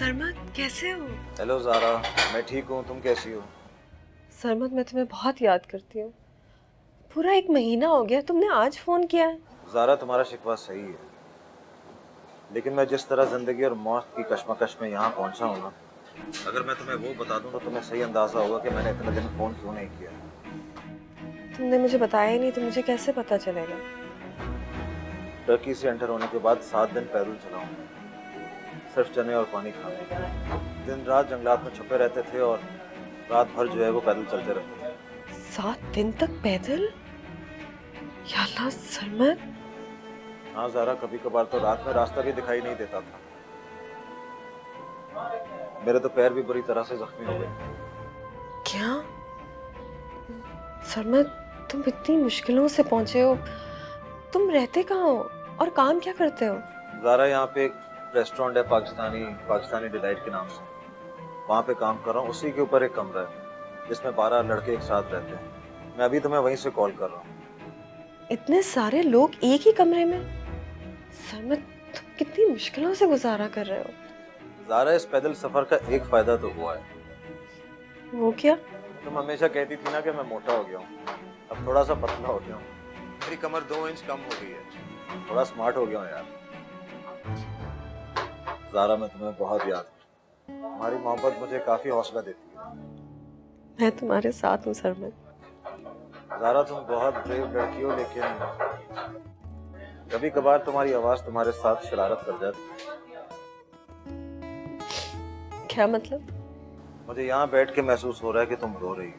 सरमद कैसे हो? हेलो ज़ारा, मैं ठीक हूँ, तुम कैसी हो? सरमद मैं तुम्हें बहुत याद करती हूँ। पूरा 1 महीना हो गया, तुमने आज फोन किया है। ज़ारा तुम्हारा शिकवा सही है, लेकिन मैं जिस तरह ज़िंदगी और मौत की कश्मकश में यहाँ पहुँचा हूँ ना, अगर मैं तुम्हें वो बता दूँ तो तुम्हें सही अंदाज़ा होगा कि मैंने इतने दिन फ़ोन क्यों नहीं किया। तुमने मुझे बताया ही नहीं तो मुझे कैसे पता चलेगा? टर्की से एंटर होने के बाद 7 दिन पैदल चला हूँ, सिर्फ चने और पानी खाने। दिन रात जंगलात में छुपे रहते थे और रात भर जो है वो पैदल चलते रहते थे। 7 दिन तक पैदल? या अल्लाह सरमद। हाँ ज़ारा, कभी कभार तो रात में रास्ता भी दिखाई नहीं देता था। मेरे तो पैर भी बुरी तरह से जख्मी हो गए। क्या? सरमद, तुम इतनी मुश्किलों से पहुंचे हो। तुम रहते कहाँ हो और काम क्या करते हो? ज़ारा, यहाँ पे एक रेस्टोरेंट है पाकिस्तानी डिलाइट के नाम से, वहाँ पे काम कर रहा हूँ। उसी के ऊपर एक कमरा है जिसमें 12 लड़के एक साथ रहते हैं। मैं अभी तुम्हें वहीं से कॉल कर रहा हूँ। इतने सारे लोग एक ही कमरे में? सरमद, तुम कितनी मुश्किलों से गुजारा कर रहे हो। ज़ारा, इस पैदल सफर का एक फायदा तो हुआ है। वो क्या? तुम हमेशा कहती थी ना कि मैं मोटा हो गया हूँ, अब थोड़ा सा पतला हो गया हूँ। मेरी कमर 2 इंच कम हो गई है, थोड़ा स्मार्ट हो गया हूँ यार। ज़ारा, मैं तुम्हें बहुत याद हूँ, तुम्हारी मोहब्बत मुझे काफी हौसला देती है। मैं तुम्हारे साथ हूँ सरमद। ज़ारा, तुम बहुत ब्रेव लड़की हो, लेकिन कभी कभार तुम्हारी आवाज तुम्हारे साथ शरारत कर जाती है। क्या मतलब? मुझे यहाँ बैठ के महसूस हो रहा है कि तुम रो रही हो।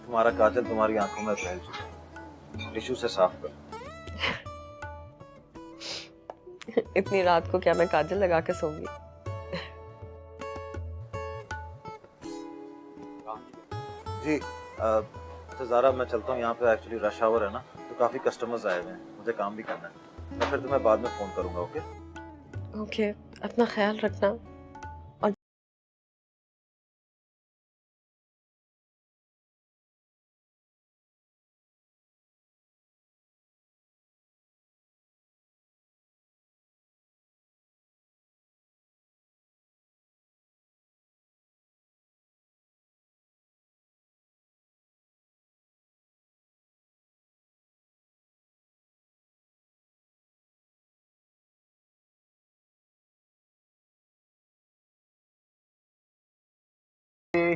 तुम्हारा काजल तुम्हारी आंखों में फैल चुका है, टिश्यू से साफ कर। इतनी रात को क्या मैं काजल लगा के सोऊंगी? जी तो ज़ारा, मैं चलता हूँ। यहाँ पे एक्चुअली रश आवर है ना, तो काफी कस्टमर्स आए हुए हैं, मुझे काम भी करना है। मैं फिर तुम्हें बाद में फोन करूंगा। ओके ओके, अपना ख्याल रखना। और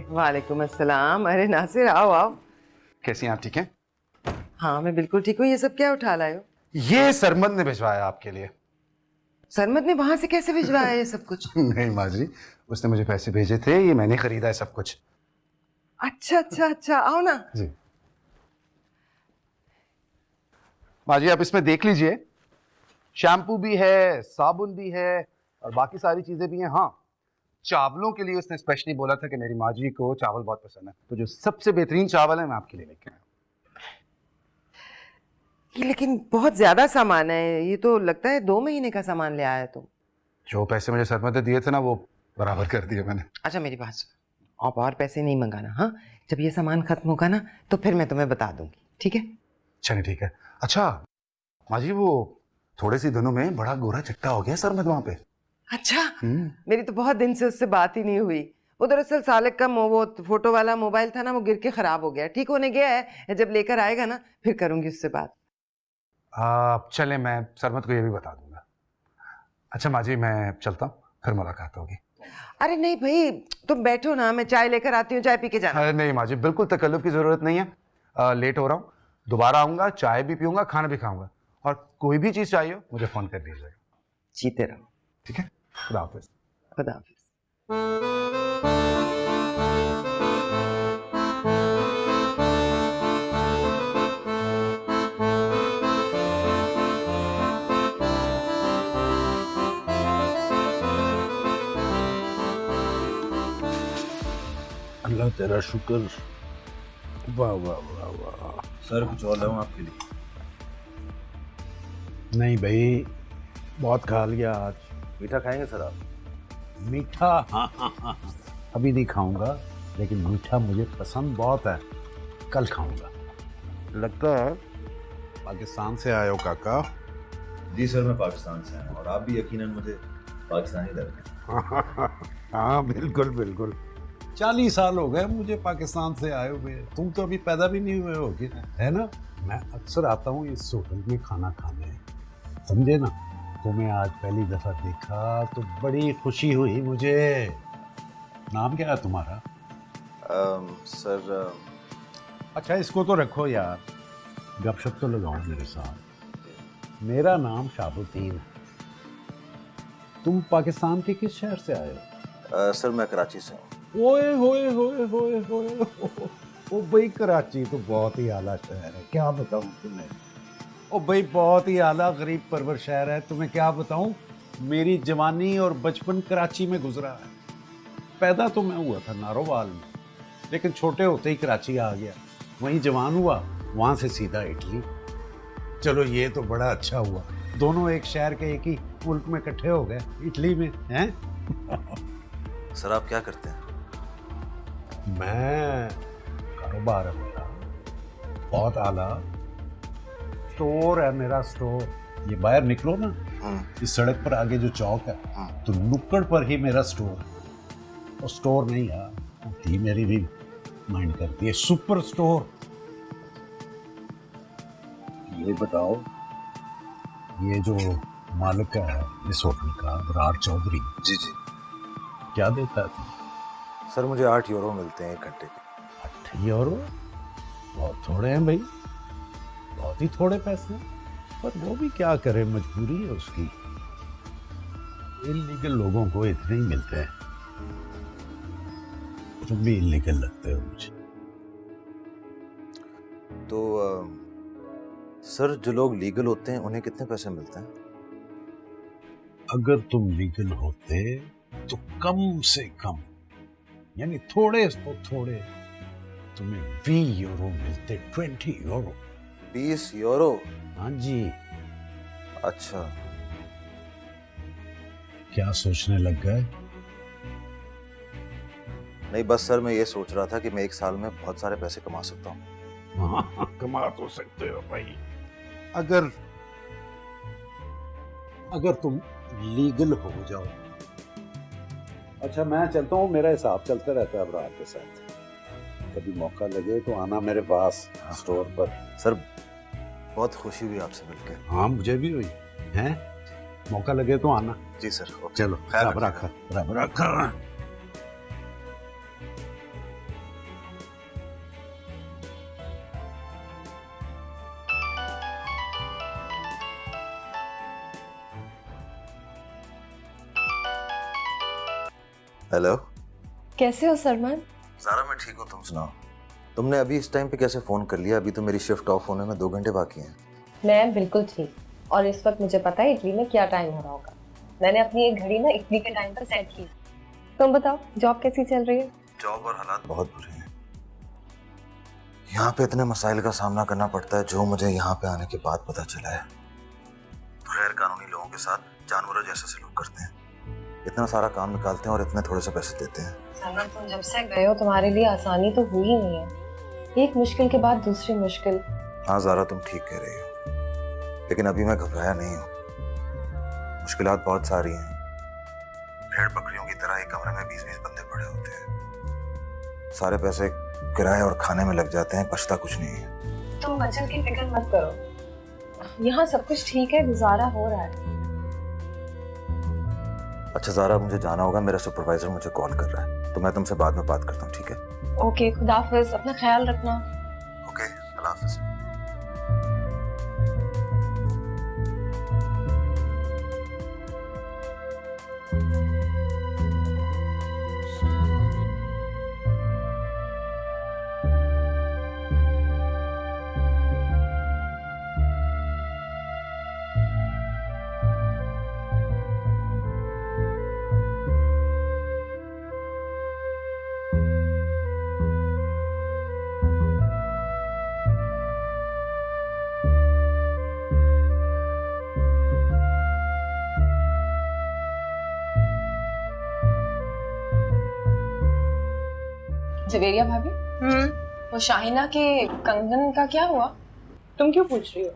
वालेकुम अस्सलाम। अरे नासिर, आओ आओ। कैसी हैं आप? ठीक हैं? हाँ मैं बिल्कुल ठीक हूँ। ये सब क्या उठा लाए हो? ये सरमद ने भिजवाया आपके लिए। सरमद ने वहां से कैसे भिजवाया ये सब कुछ? नहीं माँ जी, उसने मुझे पैसे भेजे थे, ये मैंने खरीदा है सब कुछ। अच्छा अच्छा अच्छा, आओ ना जी माँ जी, आप इसमें देख लीजिए, शैम्पू भी है, साबुन भी है और बाकी सारी चीजें भी हैं। हाँ, चावलों के लिए उसने स्पेशली बोला था कि मेरी माँ जी को चावल बहुत पसंद है, तो जो सबसे बेहतरीन चावल है मैं आपके लिए लेके आया। ये लेकिन बहुत ज्यादा सामान है। ये तो लगता है 2 महीने का सामान ले आया तुम। जो पैसे मुझे सरमद ने दिए थे ना, वो बराबर कर दिए मैंने। अच्छा मेरी बात सुनो, आप और पैसे नहीं मंगाना। हाँ, जब ये सामान खत्म होगा ना तो फिर मैं तुम्हें बता दूंगी, ठीक है? चलिए ठीक है। अच्छा माँ जी, वो थोड़े से दिनों में बड़ा गोरा चिट्टा हो गया सरमद वहां पे। अच्छा, मेरी तो बहुत दिन से उससे बात ही नहीं हुई। वो दरअसल सालिक का वो फोटो वाला मोबाइल था ना, वो गिर के खराब हो गया। ठीक होने गया है, जब लेकर आएगा ना फिर करूंगी उससे बात। चले, मैं सरमद को ये भी बता दूंगा। अच्छा माँ जी, मैं चलता हूँ, फिर मुलाकात होगी। अरे नहीं भाई, तुम बैठो ना, मैं चाय लेकर आती हूँ, चाय पी के जाना। अरे नहीं माँ जी, बिल्कुल तकल्लुफ की जरूरत नहीं है। लेट हो रहा हूँ, दोबारा आऊंगा, चाय भी पीऊंगा, खाना भी खाऊंगा, और कोई भी चीज चाहिए हो मुझे फोन कर दीजिएगा। जीते रहो। ठीक है, खुदा हाफिज। खुदा हाफिज। अल्लाह तेरा शुक्र। वाह वाह वाह वाह। सर, कुछ और लाऊं आपके लिए? नहीं भाई, बहुत खा लिया आज। मीठा खाएंगे सर आप? मीठा? हाँ हाँ हाँ, अभी नहीं खाऊंगा, लेकिन मीठा मुझे पसंद बहुत है, कल खाऊंगा। लगता है पाकिस्तान से आए हो काका। जी सर, मैं पाकिस्तान से आया हूं, और आप भी यकीनन मुझे पाकिस्तानी लड़के। हाँ बिल्कुल बिल्कुल। 40 साल हो गए मुझे पाकिस्तान से आए हुए। तुम तो अभी पैदा भी नहीं हुए हो है ना। मैं अक्सर आता हूँ इस होटल में खाना खाने, समझे ना। तुम्हें आज पहली दफा देखा तो बड़ी खुशी हुई मुझे। नाम क्या है तुम्हारा? सर अच्छा इसको तो रखो यार, गपशप तो लगाओ मेरे साथ। मेरा नाम शाहबुद्दीन है। तुम पाकिस्तान के किस शहर से आए हो? सर मैं कराची से हूँ। ओए होए होए होए होए, ओ भाई कराची तो बहुत ही आला शहर है, क्या बताऊं तुम्हें। ओ भाई बहुत ही आला गरीब परवर शहर है, तुम्हें क्या बताऊं। मेरी जवानी और बचपन कराची में गुजरा है। पैदा तो मैं हुआ था नारोवाल में, लेकिन छोटे होते ही कराची आ गया, वहीं जवान हुआ, वहां से सीधा इटली। चलो ये तो बड़ा अच्छा हुआ, दोनों एक शहर के एक ही मुल्क में इकट्ठे हो गए, इटली में हैं। सर आप क्या करते हैं? मैं कारोबार है मेरा, बहुत आला। स्टोर है मेरा, स्टोर। ये बाहर निकलो ना, इस सड़क पर आगे जो चौक है, तो नुक्कड़ पर ही मेरा स्टोर। और स्टोर नहीं यार, थी मेरी भी माइंड करती है, सुपर स्टोर। ये बताओ, ये जो मालिक है इस होटल का, विराट चौधरी, जी जी। क्या देता है? सर मुझे 8 यूरो मिलते हैं 1 घंटे के। 8 यूरो? बहुत थोड़े हैं भाई, बहुत ही थोड़े पैसे। पर वो भी क्या करे, मजबूरी है उसकी। इलीगल लोगों को इतने ही मिलते हैं। तुम भी इलीगल लगते हो मुझे। तो सर जो लोग लीगल होते हैं उन्हें कितने पैसे मिलते हैं? अगर तुम लीगल होते तो कम से कम, यानी थोड़े तो थोड़े, तुम्हें 20 यूरो मिलते। 20 यूरो। 20 यूरो? हाँ जी। अच्छा। क्या सोचने लग गए? नहीं बस सर मैं ये सोच रहा था कि मैं 1 साल में बहुत सारे पैसे कमा सकता हूँ। हाँ कमा तो सकते हो भाई, अगर तुम लीगल हो जाओ। अच्छा मैं चलता हूँ, मेरा हिसाब चलता रहता है अबरार के साथ। कभी मौका लगे तो आना मेरे पास स्टोर पर। सर बहुत खुशी हुई आपसे मिलकर। हाँ मुझे भी हुई है, मौका लगे तो आना। जी सर। चलो रब रखा, रब रखा। हेलो। कैसे हो सरमान? ज़ारा मैं ठीक हूँ, तुम सुनाओ। तुमने अभी इस टाइम पे कैसे फ़ोन कर लिया? अभी तो मेरी शिफ्ट ऑफ होने में 2 घंटे बाकी हैं। मैं बिल्कुल ठीक, और इस वक्त मुझे पता है इटली में क्या टाइम हो रहा होगा। मैंने अपनी एक घड़ी ना इटली के टाइम पर सेट की। तुम बताओ जॉब कैसी चल रही है? जॉब और हालात बहुत बुरे हैं। यहाँ पे इतने मसाइल का सामना करना पड़ता है जो मुझे यहाँ पे आने के बाद पता चला है। गैर कानूनी लोगों के साथ जानवरों जैसे सलूक करते हैं, इतना सारा काम निकालते हैं और इतने थोड़े से पैसे देते हैं। सरमान तुम जब से गए हो तुम्हारे लिए आसानी तो हुई नहीं है, एक मुश्किल के बाद दूसरी मुश्किल। हाँ ज़ारा तुम ठीक कह रही हो, लेकिन अभी मैं घबराया नहीं हूँ। मुश्किलात बहुत सारी हैं। भेड़ बकरियों की तरह एक कमरे में 20-20 बंदे पड़े होते हैं। सारे पैसे किराए और खाने में लग जाते हैं, बचता कुछ नहीं है। तुम बचत की फिक्र मत करो, यहाँ सब कुछ ठीक है, गुजारा हो रहा है। अच्छा ज़ारा मुझे जाना होगा, मेरा सुपरवाइजर मुझे कॉल कर रहा है, तो मैं तुमसे बाद में बात करता हूँ, ठीक है? ओके, खुदा हाफिज, अपना ख्याल रखना। ओके, अल्लाह हाफिज। जवेरिया भाभी, वो शाहिना के कंगन का क्या हुआ? तुम क्यों पूछ रही हो?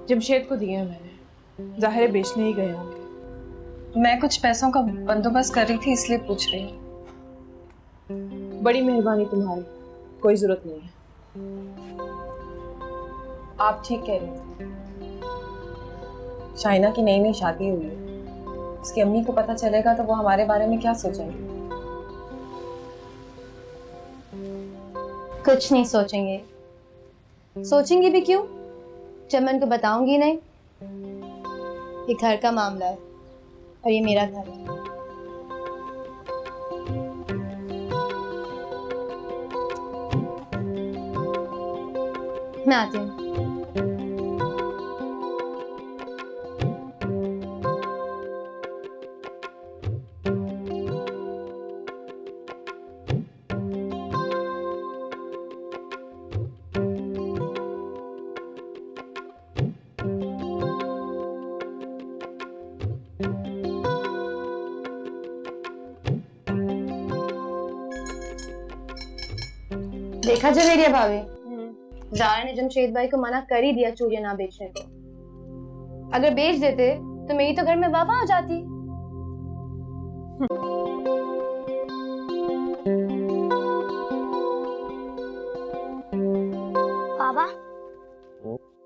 जमशेद को दिए हैं मैंने, जाहिर है बेचने ही गए होंगे। मैं कुछ पैसों का बंदोबस्त कर रही थी इसलिए पूछ रही हूँ। बड़ी मेहरबानी तुम्हारी, कोई जरूरत नहीं है। आप ठीक कह रही थी। शाइना की नई नई शादी हुई है, उसकी अम्मी को पता चलेगा तो वो हमारे बारे में क्या सोचेंगे? कुछ नहीं सोचेंगे। सोचेंगे भी क्यों जब मैं उनको बताऊंगी नहीं। ये घर का मामला है और ये मेरा घर है। मैं आती हूँ। देखा जवेरिया भाभी, ज़ारा ने जमशेद भाई को मना कर ही दिया चूड़ियां ना बेचने को। अगर बेच देते तो मेरी तो घर में वाह हो जाती। बाबा,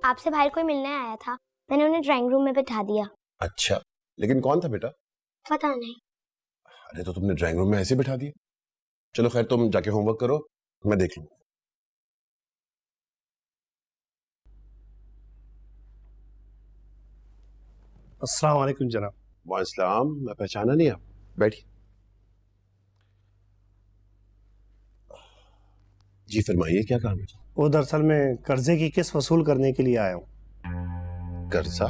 आपसे बाहर कोई मिलने आया था, मैंने उन्हें ड्राइंग रूम में बैठा दिया। अच्छा, लेकिन कौन था बेटा? पता नहीं। अरे तो तुमने ड्राइंग रूम में ऐसे बिठा दिया? चलो खैर, तुम जाके होमवर्क करो, मैं देख लूंगा। अस्सलाम वालेकुम जनाब। वालेकुम, मैं पहचाना नहीं आप, बैठिए। जी फरमाइए, क्या काम है? वो दरअसल मैं कर्जे की किस्त वसूल करने के लिए आया हूँ। कर्जा?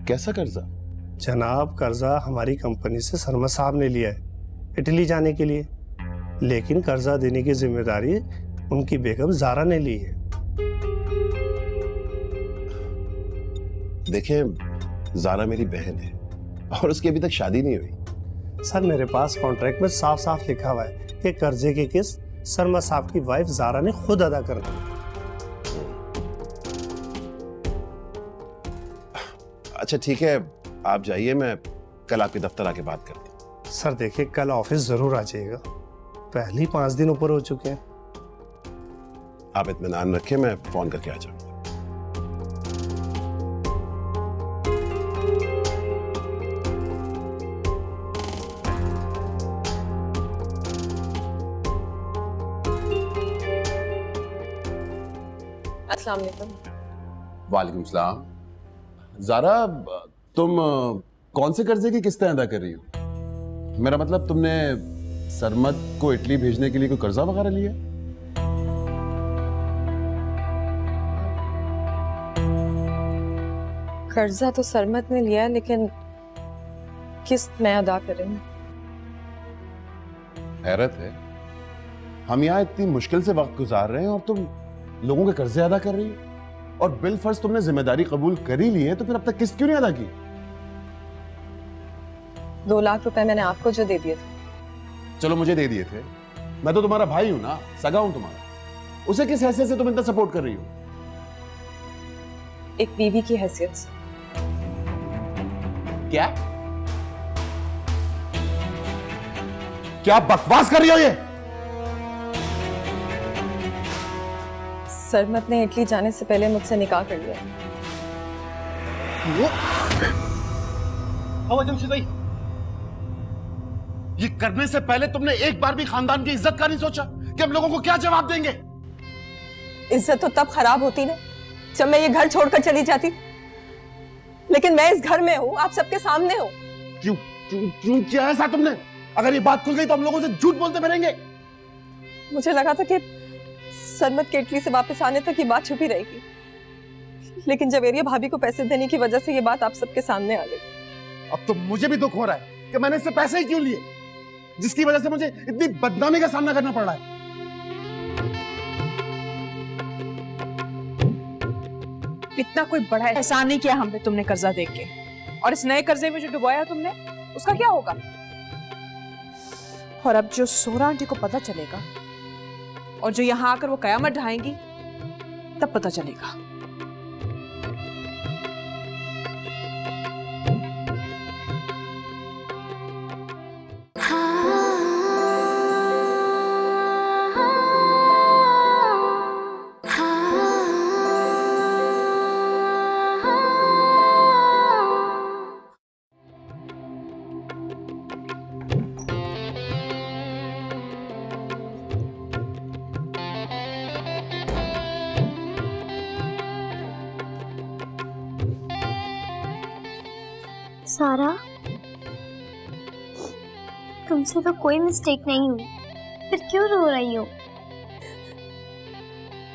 कैसा कर्जा? जनाब, कर्जा हमारी कंपनी से सरमद साहब ने लिया है इटली जाने के लिए, लेकिन कर्जा देने की जिम्मेदारी उनकी बेगम ज़ारा ने ली है। देखें, ज़ारा मेरी बहन है और उसकी अभी तक शादी नहीं हुई। सर, मेरे पास कॉन्ट्रैक्ट में साफ साफ लिखा हुआ है कि कर्जे की किस्त सरमद साहब की वाइफ ज़ारा ने खुद अदा करनी है। अच्छा ठीक है, आप जाइए, मैं कल आपके दफ्तर आके बात करता हूँ। सर देखिए, कल ऑफिस जरूर आ जाइएगा, पहले ही 5 दिन ऊपर हो चुके हैं। आप इत्मीनान रखें, मैं फोन करके आ जाऊंगा। अस्सलाम वालेकुम। वालेकुम सलाम। ज़ारा, तुम कौन से कर्जे की किस्तें अदा कर रही हो? मेरा मतलब, तुमने सरमद को इटली भेजने के लिए कोई कर्जा वगैरह लिया? कर्जा तो सरमद ने लिया, लेकिन किस्त मैं अदा कर रही हूँ। हैरत है, हम यहाँ इतनी मुश्किल से वक्त गुजार रहे हैं और तुम लोगों के कर्जे अदा कर रही हो, और बिल फर्ज तुमने जिम्मेदारी कबूल कर ही ली है, तो फिर अब तक किस्त क्यों नहीं अदा की? 2 लाख रुपए मैंने आपको जो दे दिए थे। चलो मुझे दे दिए थे, मैं तो तुम्हारा भाई हूं ना, सगा हूं तुम्हारा। उसे किस हैसियत से तुम इतना सपोर्ट कर रही हो? एक बीवी की हैसियत से। क्या क्या बकवास कर रही हो ये? सरमद ने इटली जाने से पहले मुझसे निकाह कर लिया। जमशेद भाई, ये करने से पहले तुमने एक बार भी खानदान की इज्जत का नहीं सोचा कि हम लोगों को क्या जवाब देंगे? इज्जत तो तब खराब होती ना जब मैं ये घर छोड़कर चली जाती, लेकिन मैं इस घर में हूँ, आप सबके सामने हूँ। क्यों क्यों क्यों किया ऐसा तुमने? अगर ये बात खुल गई तो हम लोगों से झूठ बोलते फिरेंगे। मुझे लगा था कि सरमद के इटली से वापस आने तक ये बात छुपी रहेगी, लेकिन जवेरिया भाभी को पैसे देने की वजह से ये बात आप सबके सामने आ गई। अब तो मुझे भी दुख हो रहा है कि मैंने इससे पैसे ही क्यों लिए, जिसकी वजह से मुझे इतनी बदनामी का सामना करना पड़ रहा है। इतना कोई बड़ा एहसान नहीं किया हम पे तुमने कर्जा देख के, और इस नए कर्जे में जो डुबाया तुमने, उसका क्या होगा? और अब जो सोहरा आंटी को पता चलेगा और जो यहाँ आकर वो कयामत ढाएंगी, तब पता चलेगा। सारा, तुमसे तो कोई मिस्टेक नहीं हुई, फिर क्यों रो रही हो?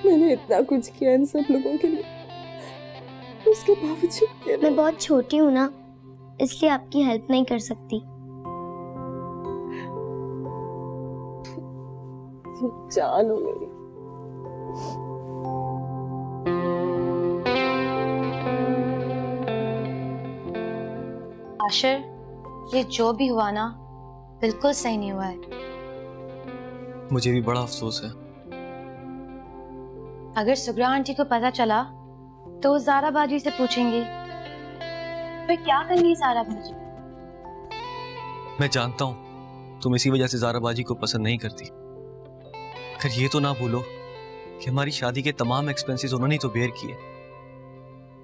मैंने इतना कुछ किया इन सब लोगों के लिए, उसके बावजूद मैं बहुत छोटी हूँ ना, इसलिए आपकी हेल्प नहीं कर सकती। जान हो मेरी। आशिर, ये जो भी हुआ ना बिल्कुल सही नहीं हुआ है। मुझे भी बड़ा अफसोस है। अगर सुगरा आंटी को पता चला तो वो ज़ारा बाजी से पूछेंगी, फिर क्या करेंगी ज़ारा बाजी? मैं जानता हूँ तुम इसी वजह से ज़ारा बाजी को पसंद नहीं करती, मगर ये तो ना भूलो कि हमारी शादी के तमाम एक्सपेंसेस उन्होंने तो बेयर किए,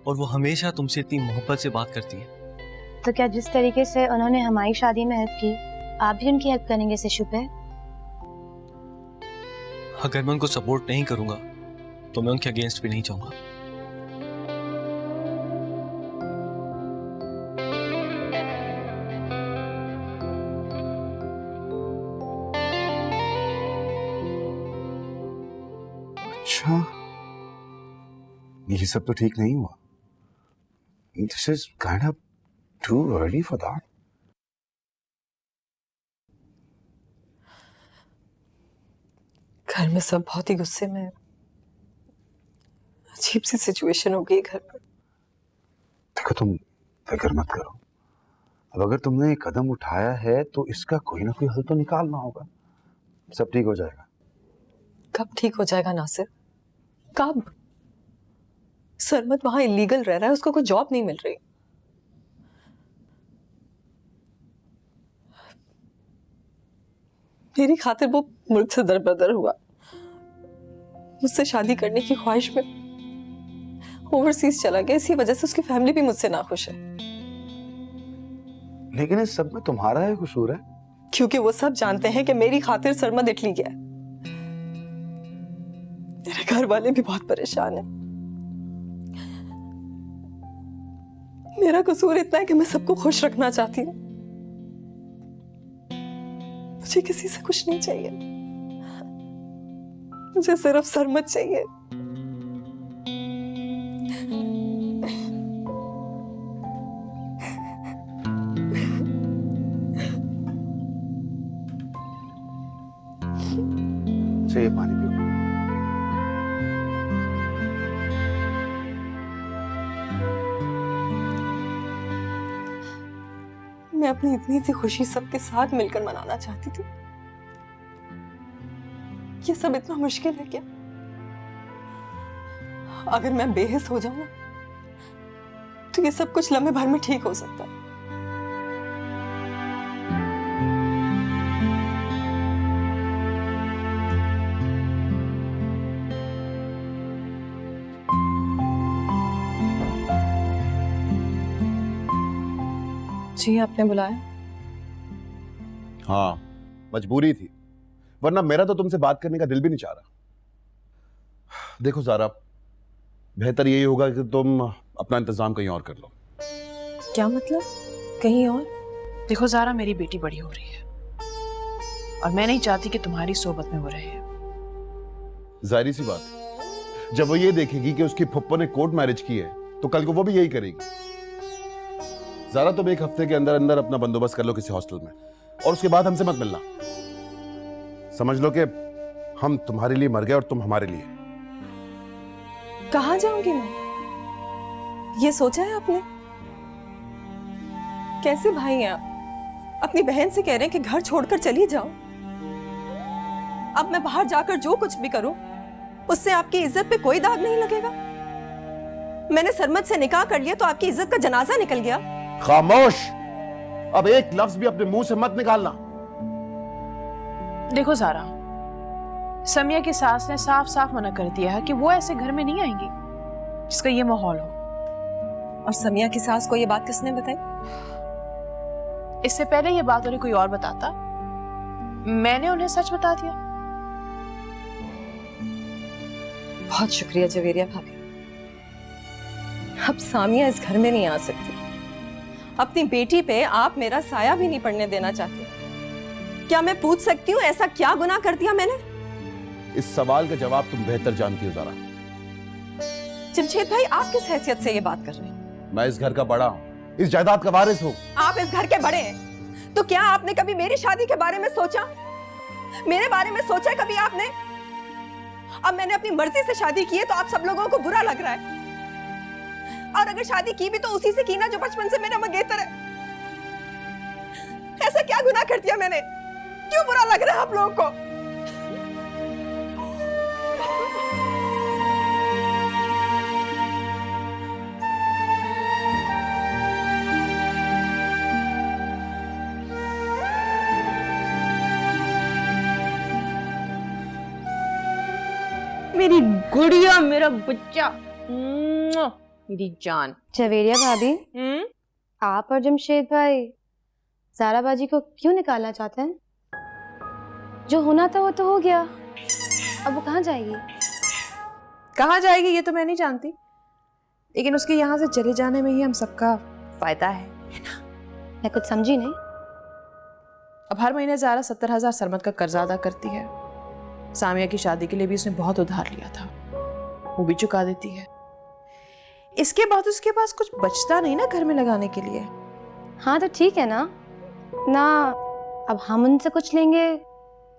और वो हमेशा तुमसे इतनी मोहब्बत से बात करती है। तो क्या जिस तरीके से उन्होंने हमारी शादी में हेल्प की, आप भी उनकी हेल्प करेंगे इससे शुभ है? अगर मैं उनको सपोर्ट नहीं करूंगा तो मैं उनके अगेंस्ट भी नहीं जाऊंगा। अच्छा, ये सब तो ठीक नहीं हुआ। This is kind of too early for that. घर में सब बहुत ही गुस्से में है। अजीब सी सिचुएशन हो गई घर पर। देखो, तुम फिक्र मत करो। अब अगर तुमने एक कदम उठाया है तो इसका कोई ना कोई हल तो निकालना होगा। सब ठीक हो जाएगा। कब ठीक हो जाएगा नासिर? कब? सरमत वहां इलीगल रह रहा है, उसको कोई जॉब नहीं मिल रही। मेरी खातिर वो मुल्क से दरबदर हुआ, मुझसे शादी करने की ख्वाहिश में ओवरसीज चला गया। इसी वजह से उसकी फैमिली भी मुझसे नाखुश है। लेकिन इस सब में तुम्हारा ही कसूर है। क्योंकि वो सब जानते हैं कि मेरी खातिर सरमद इटली गया है। मेरे घर वाले भी बहुत परेशान हैं। मेरा कसूर इतना है कि मैं सबको खुश रखना चाहती हूँ। मुझे किसी से कुछ नहीं चाहिए, मुझे सिर्फ सरमत चाहिए। ये पानी पियो। मैं अपनी इतनी सी खुशी सबके साथ मिलकर मनाना चाहती थी। ये सब इतना मुश्किल है क्या? अगर मैं बेहिस हो जाऊं ना, तो ये सब कुछ लम्हे भर में ठीक हो सकता है। जी, आपने बुलाया? हाँ, मजबूरी थी, वरना मेरा तो तुमसे बात करने का दिल भी नहीं चाह रहा। देखो ज़ारा, बेहतर यही होगा कि तुम अपना इंतजाम कहीं और कर लो। क्या मतलब? कहीं और? देखो ज़ारा, मेरी बेटी बड़ी हो रही है और मैं नहीं चाहती कि तुम्हारी सोबत में वो रहे। जाहिर सी बात है, जब वो ये देखेगी कि उसकी फुप्पो ने कोर्ट मैरिज की है तो कल को वो भी यही करेगी। ज़ारा, तुम एक हफ्ते के अंदर अंदर अपना बंदोबस्त कर लो किसी हॉस्टल में, और उसके बाद हमसे मत मिलना। समझ लो कि हम तुम्हारे लिए मर गए और तुम हमारे लिए। कहाँ जाऊंगी मैं? ये सोचा है आपने? कैसे भाई हैं आप? अपनी बहन से कह रहे हैं कि घर छोड़कर चली जाओ। अब मैं बाहर जाकर जो कुछ भी करूं, उससे आपकी इज्जत पे कोई दाग नहीं लगेगा। मैंने सरमत से निकाह कर लिया तो आपकी इज्जत का जनाजा निकल गया। खामोश! अब एक लफ्ज भी अपने मुंह से मत निकालना। देखो ज़ारा, समिया की सास ने साफ साफ मना कर दिया है कि वो ऐसे घर में नहीं आएंगी जिसका ये माहौल हो। और समिया की सास को ये बात किसने बताई? इससे पहले ये बात उन्हें कोई और बताता, मैंने उन्हें सच बता दिया। बहुत शुक्रिया जवेरिया भाभी। अब सामिया इस घर में नहीं आ सकती। अपनी बेटी पे आप मेरा साया भी नहीं पड़ने देना चाहते। क्या मैं पूछ सकती हूँ ऐसा क्या गुनाह कर दिया मैंने? इस सवाल का जवाब तुम बेहतर जानती हो ज़ारा। जमशेद भाई, आप किस हैसियत से ये बात कर रहे हैं? मैं इस घर का बड़ा हूँ, इस जायदाद का वारिस हूँ। आप इस घर के बड़े हैं, तो क्या आपने कभी मेरी शादी के बारे में सोचा? मेरे बारे में सोचा कभी आपने? अब मैंने अपनी मर्जी से शादी की है तो आप सब लोगों को बुरा लग रहा है। और अगर शादी की भी तो उसी से की ना जो बचपन से मेरा मंगेतर है। ऐसा क्या गुनाह कर दिया मैंने? क्यों बुरा लग रहा है आप लोगों को? मेरी गुड़िया, मेरा बच्चा, मेरी जान। जवेरिया भाभी, आप और जमशेद भाई ज़ारा बाजी को क्यों निकालना चाहते हैं? जो होना था वो तो हो गया, अब वो कहाँ जाएगी? कहाँ जाएगी ये तो मैं नहीं जानती, लेकिन उसके यहाँ से चले जाने में ही हम सबका फायदा है ना? मैं कुछ समझी नहीं। अब हर महीने ज़ारा 70,000 सरमद का कर्जा अदा करती है। सामिया की शादी के लिए भी उसने बहुत उधार लिया था, वो भी चुका देती है। इसके बाद उसके पास कुछ बचता नहीं ना घर में लगाने के लिए। हाँ तो ठीक है ना, अब हम उनसे कुछ लेंगे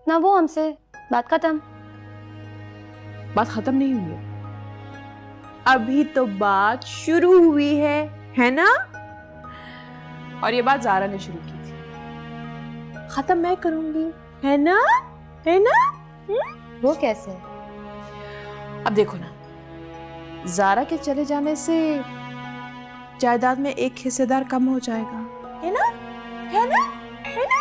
ना वो हमसे, बात खत्म। बात खत्म नहीं हुई है, अभी तो बात शुरू हुई है ना? और ये बात ज़ारा ने शुरू की थी, खत्म मैं करूंगी, है ना? है ना? वो कैसे? अब देखो ना, ज़ारा के चले जाने से जायदाद में एक हिस्सेदार कम हो जाएगा, है ना? है ना? है ना?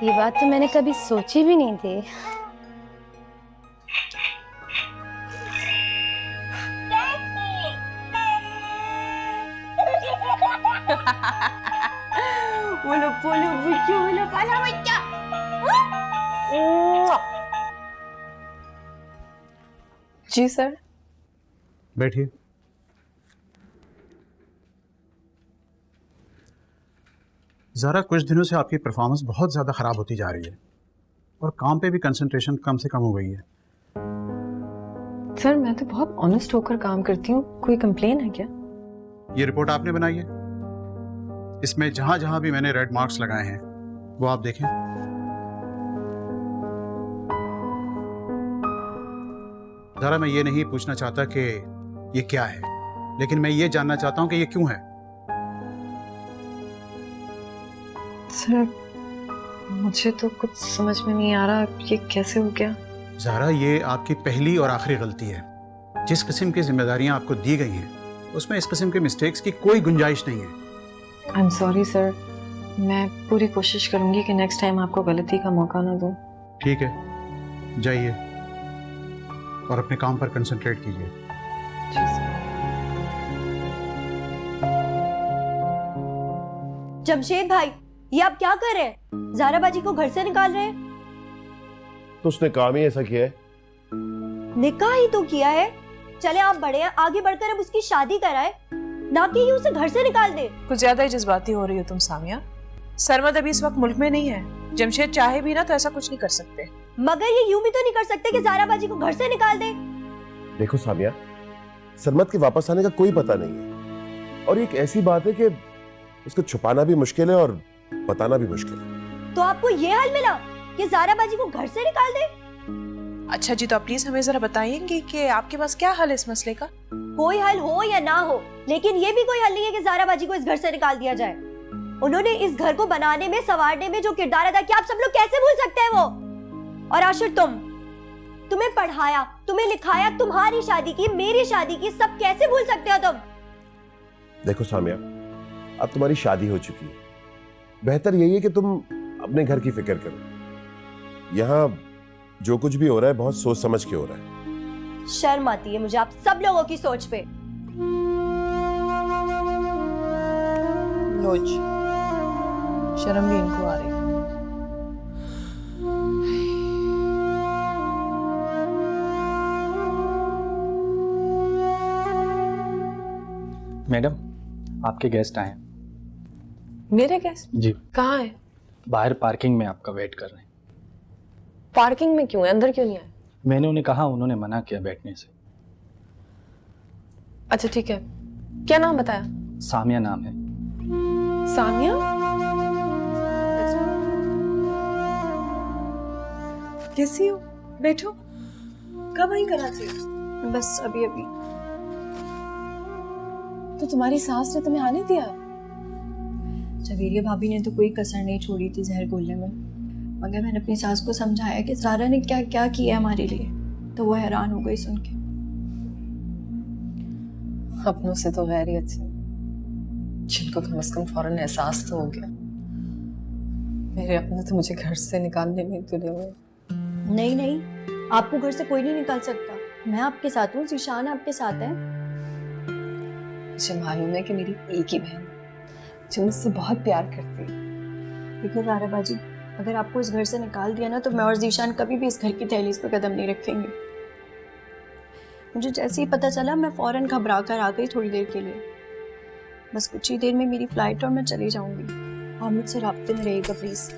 ये बात तो मैंने कभी सोची भी नहीं थी। बोलो बोलो बच्चों, बोलो पाला बच्चा। जी सर। बैठिए। ज़ारा, कुछ दिनों से आपकी परफॉर्मेंस बहुत ज़्यादा ख़राब होती जा रही है और काम पे भी कंसंट्रेशन कम से कम हो गई है। सर मैं तो बहुत ऑनेस्ट होकर काम करती हूँ, कोई कंप्लेन है क्या? ये रिपोर्ट आपने बनाई है, इसमें जहां जहां भी मैंने रेड मार्क्स लगाए हैं वो आप देखें। ज़ारा, मैं ये नहीं पूछना चाहता कि ये क्या है, लेकिन मैं ये जानना चाहता हूं कि ये क्यों है। सर मुझे तो कुछ समझ में नहीं आ रहा, ये कैसे हो गया? ज़ारा, ये आपकी पहली और आखिरी गलती है। जिस किस्म की जिम्मेदारियां आपको दी गई हैं उसमें इस किस्म के मिस्टेक्स की कोई गुंजाइश नहीं है। आई एम सॉरी सर, मैं पूरी कोशिश करूंगी कि नेक्स्ट टाइम आपको गलती का मौका ना दूं। ठीक है, जाइए और अपने काम पर कंसंट्रेट कीजिए। जमशेद भाई, ये आप क्या कर रहे हैं? ज़ारा बाजी को घर से निकाल रहे हैं? तो उसने काम ही ऐसा किया है। निकाह ही तो किया है। चले आप बड़े हैं, आगे बढ़कर अब उसकी शादी कराए, ना कि ये उसे घर से निकाल दे। कुछ ज्यादा ही जज्बाती हो रही हो तुम सामिया। सरमद अभी इस वक्त मुल्क में नहीं है, जमशेद चाहे भी ना तो ऐसा कुछ नहीं कर सकते। मगर ये यूं भी तो नहीं कर सकते कि ज़ारा बाजी को घर से निकाल दे। देखो सामिया, सरमद के वापस आने का कोई पता नहीं है और एक ऐसी बात है कि उसको छुपाना भी मुश्किल है और बताना भी मुश्किल है। तो आपको ये हाल मिला कि ज़ारा बाजी को घर से निकाल दे? अच्छा जी, तो आप प्लीज हमें जरा बताएंगे कि आपके पास क्या हल है इस मसले का? कोई हल हो या ना हो, लेकिन ये भी कोई हल नहीं है कि ज़ारा बाजी को इस घर से निकाल दिया जाए। उन्होंने इस घर को बनाने में, संवारने में जो किरदार अदा किया, आप सब लोग कैसे भूल सकते हैं वो? और आशिर, तुम्हें पढ़ाया, तुम्हें लिखाया, तुम्हारी शादी की, मेरी शादी की, सब कैसे भूल सकते हो तुम? देखो सामिया, अब तुम्हारी शादी हो चुकी है, बेहतर यही है कि तुम अपने घर की फिक्र करो। यहाँ जो कुछ भी हो रहा है बहुत सोच समझ के हो रहा है। शर्म आती है मुझे आप सब लोगों की सोच पे। रोज शर्म भी इनको आ रही है। मैडम, आपके गेस्ट आए हैं। मेरे गेस्ट जी कहाँ है? बाहर पार्किंग में आपका वेट कर रहे हैं। पार्किंग में क्यों है, अंदर क्यों नहीं आए? मैंने उन्हें कहा, उन्होंने मना किया बैठने से। अच्छा ठीक है, क्या नाम बताया? सामिया नाम है। सामिया? कैसी हो? बैठो। कब आई कराची? बस अभी अभी। तो तुम्हारी सास ने तुम्हें आने दिया? जवेलिया भाभी ने तो कोई कसर नहीं छोड़ी थी जहर घोलने में, मगर मैंने अपनी सास को समझाया कि ज़ारा ने क्या क्या किया हमारे लिए, तो वो हैरान हो गई सुन के। अपनों से तो गैर ही अच्छे, जिनको कम से कम फौरन एहसास तो हो गया। मेरे अपने तो मुझे घर से निकालने में तुले हुए। नहीं नहीं, आपको घर से कोई नहीं निकाल सकता, मैं आपके साथ हूँ, ज़ीशान आपके साथ है। मुझे मालूम है कि मेरी एक ही बहन जो मुझसे बहुत प्यार करती है। देखो ज़ारा बाजी, अगर आपको इस घर से निकाल दिया ना, तो मैं और ज़ीशान कभी भी इस घर की दहलीज पे कदम नहीं रखेंगे। मुझे जैसे ही पता चला, मैं फौरन घबरा कर आ गई थोड़ी देर के लिए। बस कुछ ही देर में मेरी फ्लाइट और मैं चली जाऊंगी। आप मुझसे राब्ते में रहिएगा प्लीज।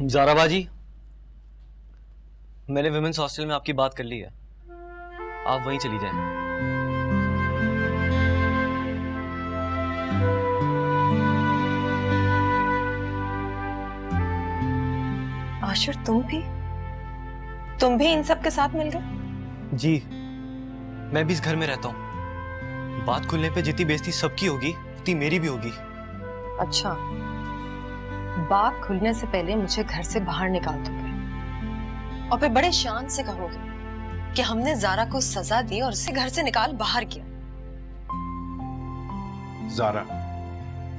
ज़ारा बाजी, मैंने विमेंस हॉस्टल में आपकी बात कर ली है, आप वहीं चली जाएं। आशिर तुम भी इन सब के साथ मिल गए? जी, मैं भी इस घर में रहता हूँ। बात खुलने पे जितनी बेइज्जती सबकी होगी, उतनी मेरी भी होगी। अच्छा, बात खुलने से पहले मुझे घर से बाहर निकाल दोगे और फिर बड़े शान से कहोगे कि हमने ज़ारा को सजा दी और उसे घर से निकाल बाहर किया। ज़ारा,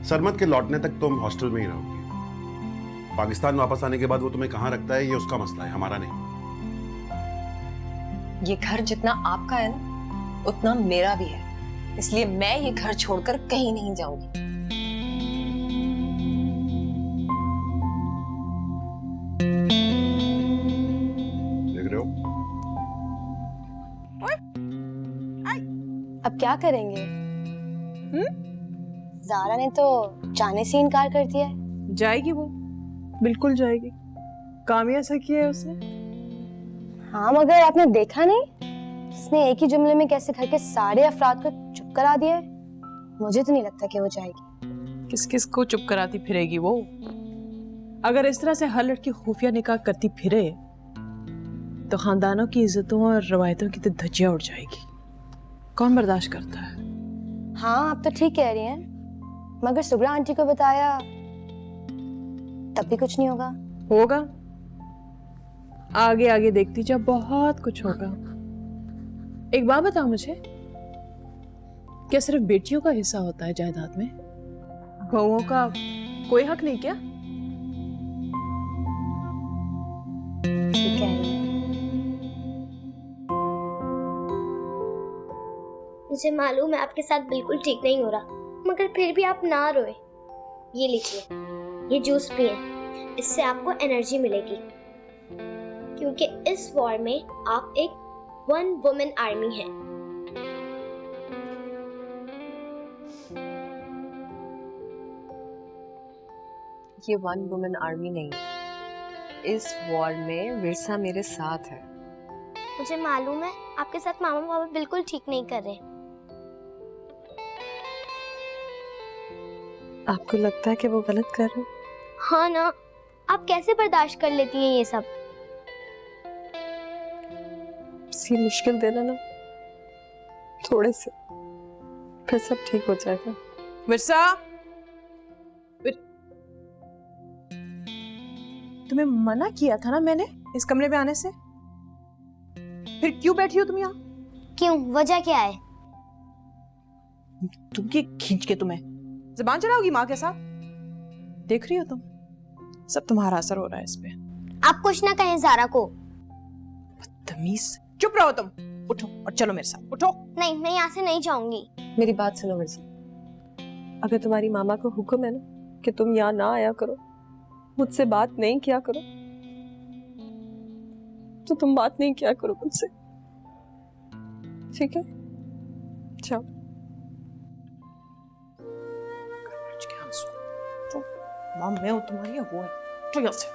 सरमद के लौटने तक तुम हॉस्टल में ही रहोगी। पाकिस्तान वापस आने के बाद वो तुम्हें कहाँ रखता है, ये उसका मसला है, हमारा नहीं। ये घर जितना आपका है ना, उतना मेरा भी है, इसलिए मैं ये घर छोड़कर कहीं नहीं जाऊंगी। अब क्या करेंगे? ज़ारा ने तो जाने से इनकार कर दिया है। जाएगी वो, बिल्कुल जाएगी। काम ही ऐसा किया है उसने। हाँ, मगर आपने देखा नहीं उसने एक ही जुमले में कैसे घर के सारे अफराद को चुप करा दिया है। मुझे तो नहीं लगता कि वो जाएगी। किस किस को चुप कराती फिरेगी वो? अगर इस तरह से हर लड़की खुफिया निकाह करती फिरे तो खानदानों की इज्जतों और रवायतों की तो धज्जियां उड़ जाएगी। कौन बर्दाश्त करता है? हाँ, आप तो ठीक कह रही हैं, मगर सुगरा आंटी को बताया तब भी कुछ नहीं होगा। होगा, आगे आगे देखती जा, बहुत कुछ होगा। एक बात बताओ मुझे, क्या सिर्फ बेटियों का हिस्सा होता है जायदाद में? बहुओं का कोई हक नहीं क्या? ठीक है, मुझे मालूम है आपके साथ बिल्कुल ठीक नहीं हो रहा, मगर फिर भी आप ना रोए। ये लीजिए, ये जूस पिए, इससे आपको एनर्जी मिलेगी। क्योंकि इस वॉर में आप एक वन वुमेन आर्मी हैं। ये वन वुमेन आर्मी नहीं है। इस वॉर में विरसा मेरे साथ है। मुझे मालूम है आपके साथ मामा पापा बिल्कुल ठीक नहीं कर रहे। आपको लगता है कि वो गलत कर रहे? हाँ ना, आप कैसे बर्दाश्त कर लेती हैं ये सब? सी मुश्किल देना ना, थोड़े से, फिर सब ठीक हो जाएगा। विरसा, तुम्हें मना किया था ना मैंने इस कमरे में आने से, फिर क्यों बैठी हो तुम यहाँ? क्यों, वजह क्या है? तुम की खींच के तुम्हें ज़बान चलाओगी माँ के साथ? देख रही हो तुम, सब तुम्हारा असर हो रहा है इस पे। आप कुछ ना कहें ज़ारा को। बदतमीज, चुप रहो तुम, उठो और चलो मेरे साथ, उठो। नहीं, मैं यहाँ से नहीं जाऊंगी। मेरी बात सुनो विरसा, अगर तुम्हारी मामा को हुक्म है ना कि तुम यहाँ ना आया करो, मुझसे बात नहीं किया करो, तो तुम बात नहीं किया करो मुझसे, ठीक है? जाओ। माँ मैं हूँ तुम्हारी, वो है, तो यहाँ से